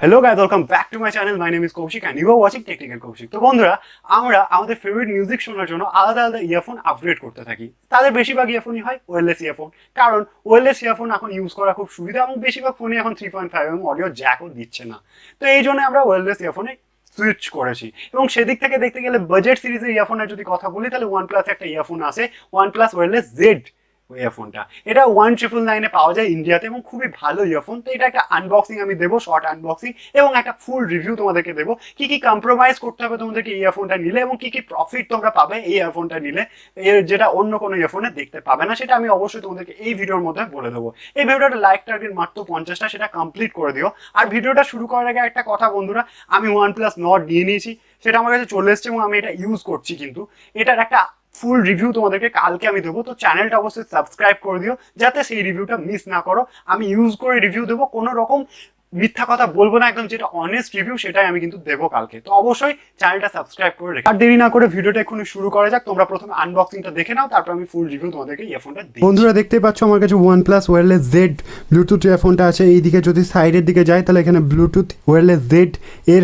Hello guys, welcome back to my channel. My name is Kaushik and you are watching Technical Kaushik. তো বন্ধুরা, আমরা আমাদের favourite music শোনার জন্য আলাদা আলাদা ইয়ারফোন আপগ্রেড করতে থাকি। তাদের বেশিরভাগ ইয়ারফোনই হয় ওয়্যারলেস ইয়ারফোন, কারণ ওয়্যারলেস ইয়ারফোন এখন ইউজ করা খুব সুবিধা এবং বেশিরভাগ ফোনে এখন 3.5 mm অডিও জ্যাকও দিচ্ছে না। তো এই জন্য আমরা ওয়্যারলেস ইয়ারফোনে সুইচ করেছি এবং সেদিক থেকে দেখতে গেলে বাজেট সিরিজের ইয়ারফোনের যদি কথা বলি তাহলে OnePlus একটা ইয়ারফোন আছে, OnePlus Wireless Z ইয়ারফোনটা। এটা 1999 পাওয়া যায় ইন্ডিয়াতে এবং খুবই ভালো ইয়ারফোন। তো এটা একটা আনবক্সিং আমি দেবো, শর্ট আনবক্সিং এবং একটা ফুল রিভিউ তোমাদেরকে দেবো, কি কি কম্প্রোমাইজ করতে হবে তোমাদেরকে এই ইয়ারফোনটা নিলে এবং কি কি প্রফিট তোমরা পাবে এই ইয়ারফোনটা নিলে, এর যেটা অন্য কোনো ইয়ারফোনে দেখতে পাবে না, সেটা আমি অবশ্যই তোমাদেরকে এই ভিডিওর মধ্যে বলে দেবো। এই ভিডিওটা লাইক টার্গেট মাত্র 50টা, সেটা কমপ্লিট করে দিও। আর ভিডিওটা শুরু করার আগে একটা কথা বন্ধুরা, আমি OnePlus Nord নিয়ে নিয়েছি, সেটা আমার কাছে চলে এসছে এবং আমি এটা ইউজ করছি, কিন্তু এটার একটা ফুল রিভিউ তোমাদেরকে কালকে আমি দেবো। তো চ্যানেলটা অবশ্যই সাবস্ক্রাইব করে দিও যাতে সেই রিভিউটা মিস না করো। আমি ইউজ করে রিভিউ দেবো, কোনো রকম মিথ্যা কথা বলবো না, একদম যেটা অনেস্ট রিভিউ সেটাই আমি কিন্তু দেবো কালকে। তো অবশ্যই চ্যানেলটা সাবস্ক্রাইব করে রেখে আর দেরি না করে ভিডিওটা এখনই শুরু করা যাক। তোমরা প্রথমে আনবক্সিংটা দেখে নাও, তারপর আমি ফুল রিভিউ তোমাদেরকে ইয়ারফোনটা দিই। বন্ধুরা দেখতে পাচ্ছ আমার কাছে OnePlus Wireless Z ব্লুটুথ ইয়ারফোনটা আছে। এইদিকে যদি সাইডের দিকে যাই তাহলে এখানে ব্লুটুথ Wireless Z এর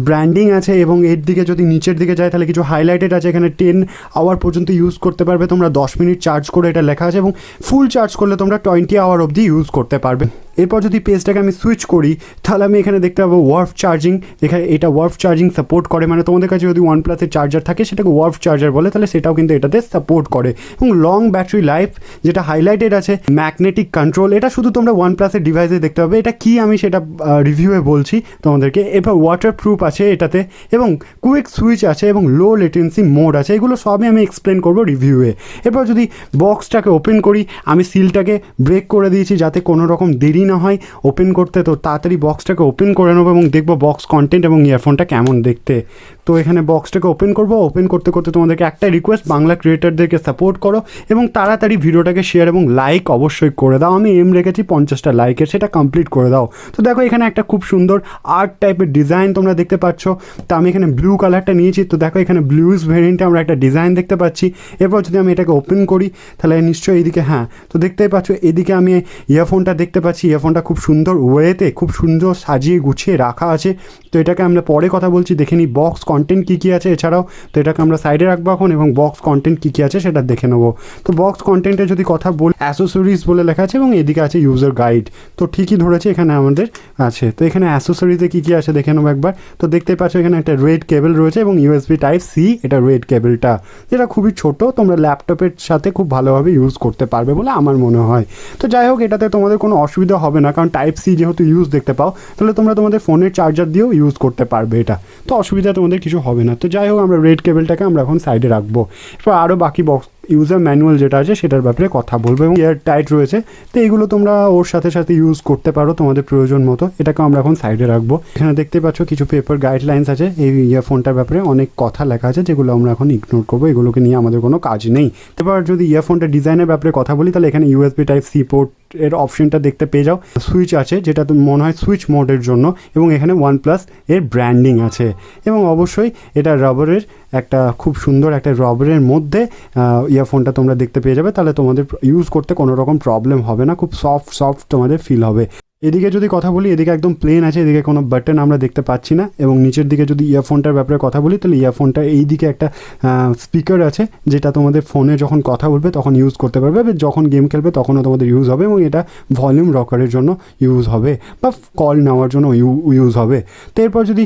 ব্র্যান্ডিং আছে এবং এর দিকে যদি নিচের দিকে যাই তাহলে কিছু হাইলাইটেড আছে। এখানে 10 আওয়ার পর্যন্ত ইউজ করতে পারবে তোমরা, 10 মিনিট চার্জ করে এটা লেখা আছে এবং ফুল চার্জ করলে তোমরা 20 আওয়ার অবধি ইউজ করতে পারবে। এরপর যদি পেজটাকে আমি সুইচ করি তাহলে আমি এখানে দেখতে পাবো ওয়ার্ফ চার্জিং। এখানে এটা ওয়ার্ফ চার্জিং সাপোর্ট করে, মানে তোমাদের কাছে যদি OnePlus-এর চার্জার থাকে সেটাকে ওয়ার্ফ চার্জার বলে, তাহলে সেটাও কিন্তু এটাতে সাপোর্ট করে। এবং লং ব্যাটারি লাইফ যেটা হাইলাইটেড আছে, ম্যাগনেটিক কন্ট্রোল, এটা শুধু তোমরা OnePlus-এর ডিভাইসে দেখতে পাবে। এটা কি আমি সেটা রিভিউয়ে বলছি তোমাদেরকে। এরপর ওয়াটার প্রুফ আছে এটাতে এবং কুইক সুইচ আছে এবং লো লেটেন্সি মোড আছে। এগুলো সবই আমি এক্সপ্লেন করবো রিভিউয়ে। এরপর যদি বক্সটাকে ওপেন করি, আমি সিলটাকে ব্রেক করে দিয়েছি যাতে কোনো রকম দেরি না হয় ওপেন করতে। তো তাড়াতাড়ি বক্সটাকে ওপেন করে নেবো এবং দেখবো বক্স কন্টেন্ট এবং ইয়ারফোনটা কেমন দেখতে। তো এখানে বক্সটাকে ওপেন করবো। ওপেন করতে করতে তোমাদেরকে একটা রিকোয়েস্ট, বাংলা ক্রিয়েটারদেরকে সাপোর্ট করো এবং তাড়াতাড়ি ভিডিওটাকে শেয়ার এবং লাইক অবশ্যই করে দাও। আমি রেখেছি 50টা লাইকের, সেটা কমপ্লিট করে দাও। তো দেখো এখানে একটা খুব সুন্দর আর্ট টাইপের ডিজাইন তোমরা দেখতে পাচ্ছ। তো আমি এখানে ব্লু কালারটা নিয়েছি। তো দেখো এখানে ব্লুজ ভেরিয়েন্টে আমরা একটা ডিজাইন দেখতে পাচ্ছি। এরপর যদি আমি এটাকে ওপেন করি তাহলে নিশ্চয়ই এইদিকে, হ্যাঁ তো দেখতেই পাচ্ছ এদিকে আমি ইয়ারফোনটা দেখতে পাচ্ছি। ইয়ারফোনটা খুব সুন্দর ওয়েতে, খুব সুন্দর সাজিয়ে গুছিয়ে রাখা আছে। তো এটাকে আমরা পরে কথা বলছি, দেখে নিই বক্স কন্টেন্ট কী কী আছে এছাড়াও। তো এটাকে আমরা সাইডে রাখবো এখন এবং বক্স কন্টেন্ট কী কী আছে সেটা দেখে নেবো। তো বক্স কন্টেন্টে যদি কথা বলি, অ্যাসেসরিজ বলে লেখা আছে এবং এদিকে আছে ইউজার গাইড। তো ঠিকই ধরেছে, এখানে আমাদের আছে। তো এখানে অ্যাসেসরিজে কী কী আছে দেখে নেবো একবার। তো দেখতেই পাচ্ছ এখানে একটা রেড কেবল রয়েছে এবং USB Type-C, এটা রেড কেবলটা, যেটা খুবই ছোট, তোমরা ল্যাপটপের সাথে খুব ভালোভাবে ইউজ করতে পারবে বলে আমার মনে হয়। তো যাই হোক, এটাতে তোমাদের কোনো অসুবিধা হবে না, কারণ Type-C যেহেতু ইউজ দেখতে পাও, তাহলে তোমরা তোমাদের ফোনের চার্জার দিয়েও ইউজ করতে পারবে এটা। তো অসুবিধা তোমাদের কিছু হবে না। তো যাই হোক, আমরা রেড কেবলটাকে আমরা এখন সাইডে রাখবো। এরপর আরও বাকি বক্স ইউজার ম্যানুয়াল যেটা আছে সেটার ব্যাপারে কথা বলবো এবং এয়ার টাইট রয়েছে। তো এইগুলো তোমরা ওর সাথে সাথে ইউজ করতে পারো তোমাদের প্রয়োজন মতো। এটাকে আমরা এখন সাইডে রাখবো। এখানে দেখতে পাচ্ছ কিছু পেপার গাইডলাইন্স আছে। এই ইয়ারফোনটার ব্যাপারে অনেক কথা লেখা আছে যেগুলো আমরা এখন ইগনোর করবো, এগুলোকে নিয়ে আমাদের কোনো কাজ নেই। এবার যদি ইয়ারফোনটা ডিজাইনের ব্যাপারে কথা বলি তাহলে এখানে USB Type-C পোর্ট এর অপশনটা দেখতে পেয়ে যাও। সুইচ আছে যেটা তো মনে হয় সুইচ মোডের জন্য এবং এখানে OnePlus এর ব্র্যান্ডিং আছে এবং অবশ্যই এটা রাবারের, একটা খুব সুন্দর একটা রাবারের মধ্যে ইয়ারফোনটা তোমরা দেখতে পেয়ে যাবে। তাহলে তোমাদের ইউজ করতে কোনো রকম প্রবলেম হবে না, খুব সফট তোমাদের ফিল হবে। এদিকে যদি কথা বলি, এদিকে একদম প্লেন আছে, এদিকে কোনো বাটন আমরা দেখতে পাচ্ছি না। এবং নিচের দিকে যদি ইয়ারফোনটার ব্যাপারে কথা বলি তাহলে ইয়ারফোনটা এই দিকে একটা স্পিকার আছে যেটা তোমাদের ফোনে যখন কথা বলবে তখন ইউজ করতে পারবে, যখন গেম খেলবে তখনও তোমাদের ইউজ হবে এবং এটা ভলিউম রকারের জন্য ইউজ হবে বা কল নেওয়ার জন্য ইউজ হবে। তো এরপর যদি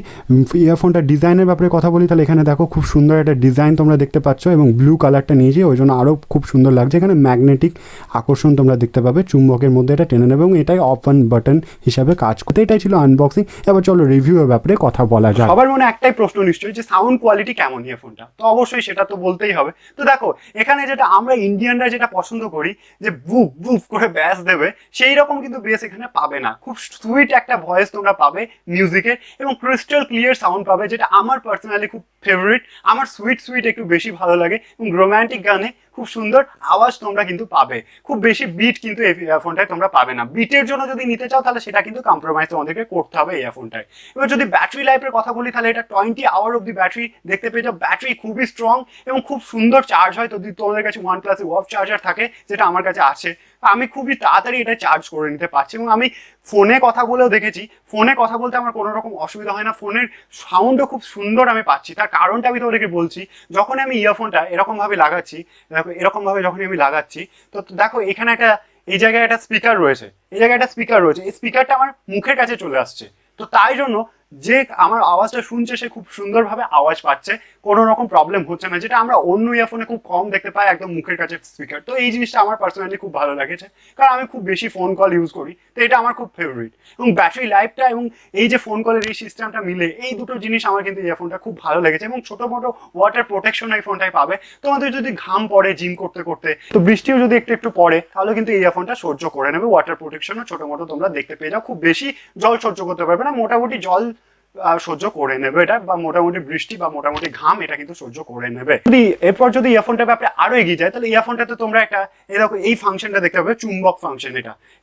ইয়ারফোনটার ডিজাইনের ব্যাপারে কথা বলি তাহলে এখানে দেখো খুব সুন্দর একটা ডিজাইন তোমরা দেখতে পাচ্ছ এবং ব্লু কালারটা নিয়েছি, ওই জন্য আরও খুব সুন্দর লাগছে। এখানে ম্যাগনেটিক আকর্ষণ তোমরা দেখতে পাবে, চুম্বকের মধ্যে এটা টেনে নেবে এবং এটাই অফ অন বাটন হিসাবে কাজ করতে। এটাই ছিল আনবক্সিং। এবার চলো রিভিউয়ের ব্যাপারে কথা বলা যায়। সবার মনে একটাই প্রশ্ন নিশ্চয়ই যে সাউন্ড কোয়ালিটি কেমন ইয়ারফোনটা, তো অবশ্যই সেটা তো বলতেই হবে। তো দেখো এখানে যেটা আমরা ইন্ডিয়ানরা যেটা পছন্দ করি যে বুফ বুফ করে ব্যাস দেবে, সেই রকম কিন্তু বেস এখানে পাবে না। খুব সুইট একটা ভয়েস তোমরা পাবে মিউজিকের এবং ক্রিস্টাল ক্লিয়ার সাউন্ড পাবে, যেটা আমার পার্সোনালি খুব ফেভারিট। আমার সুইট একটু বেশি ভালো লাগে এবং রোম্যান্টিক গানে খুব সুন্দর আওয়াজ তোমরা কিন্তু পাবে। খুব বেশি বিট কিন্তু এই ইয়ারফোনটায় তোমরা পাবে না। বিটের জন্য যদি নিতে চাও তাহলে সেটা কিন্তু কম্প্রোমাইজ তোমাদেরকে করতে হবে এই ইয়ারফোনটায়। এবার যদি ব্যাটারি লাইফের কথা বলি তাহলে এটা 20 আওয়ার অব্দি ব্যাটারি দেখতে পেয়ে যাও। ব্যাটারি খুবই স্ট্রং এবং খুব সুন্দর চার্জ হয়। যদি তোমাদের কাছে OnePlus ওয়ার্ফ চার্জার থাকে, যেটা আমার কাছে আছে, আমি খুবই তাড়াতাড়ি এটা চার্জ করে নিতে পারছি এবং আমি ফোনে কথা বলেও দেখেছি, ফোনে কথা বলতে আমার কোনো রকম অসুবিধা হয় না, ফোনের সাউন্ডও খুব সুন্দর আমি পাচ্ছি। তার কারণটা আমি তোমাদেরকে বলছি, যখন আমি ইয়ারফোনটা এরকমভাবে লাগাচ্ছি, দেখো এরকমভাবে যখন আমি লাগাচ্ছি, তো দেখো এখানে একটা, এই জায়গায় একটা স্পিকার রয়েছে, এই জায়গায় একটা স্পিকার রয়েছে, এই স্পিকারটা আমার মুখের কাছে চলে আসছে। তো তাই জন্য যে আমার আওয়াজটা শুনছে সে খুব সুন্দরভাবে আওয়াজ পাচ্ছে, কোনো রকম প্রবলেম হচ্ছে না, যেটা আমরা অন্য ইয়ারফোনে খুব কম দেখতে পাই, একদম মুখের কাছে স্পিকার। তো এই জিনিসটা আমার পার্সোনালি খুব ভালো লাগেছে, কারণ আমি খুব বেশি ফোন কল ইউজ করি, তো এটা আমার খুব ফেভারিট। এবং ব্যাটারি লাইফটা এবং এই যে ফোন কলের এই সিস্টেমটা মিলে, এই দুটো জিনিস আমার কিন্তু ইয়ারফোনটা খুব ভালো লেগেছে। এবং ছোটো মোটো ওয়াটার প্রোটেকশন এই ফোনটাই পাবে। তোমাদের যদি ঘাম পড়ে জিম করতে করতে, তো বৃষ্টিও যদি একটু একটু পড়ে, তাহলে কিন্তু এই ইয়ারফোনটা সহ্য করে নেবে। ওয়াটার প্রোটেকশনও ছোটো মোটো তোমরা দেখতে পেয়ে যাও, খুব বেশি জল সহ্য করতে পারবে না, মোটামুটি জল সহ্য করে নেবে এটা, বা মোটামুটি বৃষ্টি বা মোটামুটি ঘাম এটা কিন্তু সহ্য করে নেবে। যদি এরপর যদি ইয়ারফোনটার ব্যাপারে আরো এগিয়ে যায়, তাহলে ইয়ারফোনটাতে তোমরা একটা এরকম এই ফাংশনটা দেখতে পাবে, চুম্বক ফাংশন।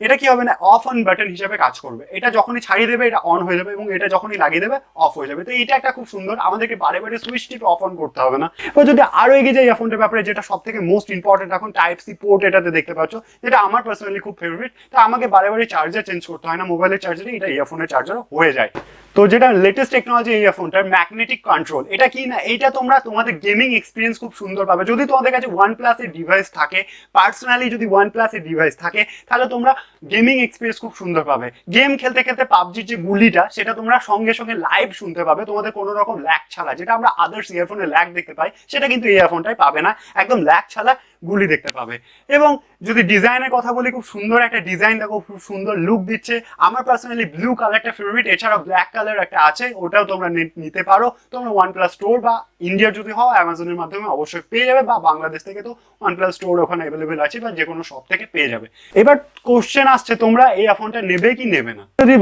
এটা কি হবে না, অফ অন বাটন হিসেবে কাজ করবে। এটা যখনই ছাড়িয়ে দেবে এটা অন হয়ে যাবে, এবং এটা যখনই লাগিয়ে দেবে অফ হয়ে যাবে। তো এটা একটা খুব সুন্দর, আমাদেরকে বারে বারে সুইচ টিপ অফ অন করতে হবে না। এবার যদি আরো এগিয়ে যায় ইয়ারফোনটার ব্যাপারে, যেটা সব থেকে মোস্ট ইম্পর্টেন্ট এখন, টাইপ সি পোর্ট এটাতে দেখতে পাচ্ছ, যেটা আমার পার্সোনালি খুব ফেভারিট। তো আমাকে বারে বারে চার্জার চেঞ্জ করতে হয় না, মোবাইলের চার্জারে এটা ইয়ারফোনের চার্জার হয়ে যায়। তো যেটা লেটেস্ট টেকনোলজি এই ইয়ারফোনটার ম্যাগনেটিক কন্ট্রোল, এটা কি না, এইটা তোমরা তোমাদের গেমিং এক্সপিরিয়েন্স খুব সুন্দর পাবে। যদি তোমাদের কাছে OnePlus এর ডিভাইস থাকে, পার্সোনালি যদি OnePlus এর ডিভাইস থাকে, তাহলে তোমরা গেমিং এক্সপিরিয়েন্স খুব সুন্দর পাবে। গেম খেলতে খেলতে পাবজির যে গুলিটা, সেটা তোমরা সঙ্গে সঙ্গে লাইভ শুনতে পাবে, তোমাদের কোনো রকম ল্যাগ ছাড়া। যেটা আমরা আদার্স ইয়ারফোনে ল্যাগ দেখতে পাই, সেটা কিন্তু এই ইয়ারফোনটাই পাবে না, একদম ল্যাগ ছাড়া গুলি দেখতে পাবে। এবং যদি ডিজাইনের কথা বলি, খুব সুন্দর একটা ডিজাইন, দেখো খুব সুন্দর লুক দিচ্ছে। আমার পার্সোনালি ব্লু কালারটা ফেভারিট, এছাড়াও ব্ল্যাক কালার একটা আছে, ওটাও তোমরা নিতে পারো। তোমরা OnePlus স্টোর বা ইন্ডিয়ার যদি হও অ্যামাজনের মাধ্যমে অবশ্যই পেয়ে যাবে, বা বাংলাদেশ থেকে তো OnePlus স্টোর ওখানে অ্যাভেলেবেল আছে, বা যে কোনো শপ থেকে পেয়ে যাবে। এবার কোশ্চেন আসছে, তোমরা এই ফোনটা নেবে কি নেবে না। যদি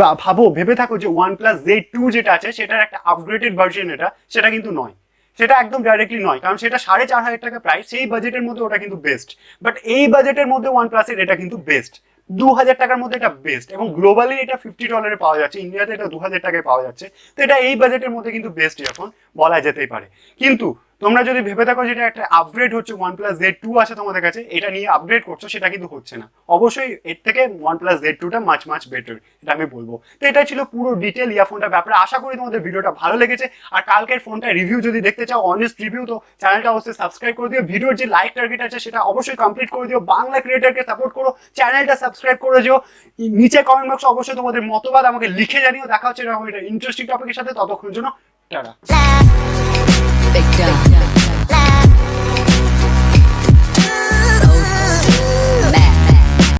ভেবে থাকো যে OnePlus Z2 যেটা আছে সেটার একটা আপগ্রেডেড ভার্সন এটা, সেটা কিন্তু নয়, সেটা একদম ডাইরেক্টলি নয়, কারণ সেটা 4,500 টাকা প্রাইস, সেই বাজেটের মধ্যে ওটা কিন্তু বেস্ট। বাট এই বাজেটের মধ্যে OnePlus এর এটা কিন্তু বেস্ট, 2,000 টাকার মধ্যে এটা বেস্ট। এবং গ্লোবালি এটা $50 পাওয়া যাচ্ছে, ইন্ডিয়াতে এটা 2,000 টাকায় পাওয়া যাচ্ছে। তো এটা এই বাজেটের মধ্যে কিন্তু বেস্ট এখন বলা যেতেই পারে। কিন্তু তোমরা যদি ভেবে থাকো যেটা একটা আপগ্রেড হচ্ছে, OnePlus Z2 আছে তোমাদের কাছে, এটা নিয়ে আপগ্রেড করছো, সেটা কিন্তু হচ্ছে না। অবশ্যই এর থেকে OnePlus Z2টা মাচ বেটার, এটা আমি বলবো। তো এটা ছিল পুরো ডিটেল ইয়ারফোনটার ব্যাপারে। আশা করি তোমাদের ভিডিওটা ভালো লেগেছে। আর কালকের ফোনটা রিভিউ যদি দেখতে চাও, অনেস্ট রিভিউ, তো চ্যানেলটা অবশ্যই সাবস্ক্রাইব করে দিও। ভিডিওর যে লাইক টার্গেট আছে সেটা অবশ্যই কমপ্লিট করে দিও। বাংলা ক্রিয়েটরকে সাপোর্ট করো, চ্যানেলটা সাবস্ক্রাইব করে দিও। নিচে কমেন্ট বক্সে অবশ্যই তোমাদের মতবাদ আমাকে লিখে জানিও। দেখা হচ্ছে এরকম একটা ইন্টারেস্টিং টপিকের সাথে, ততক্ষণের জন্য টাটা।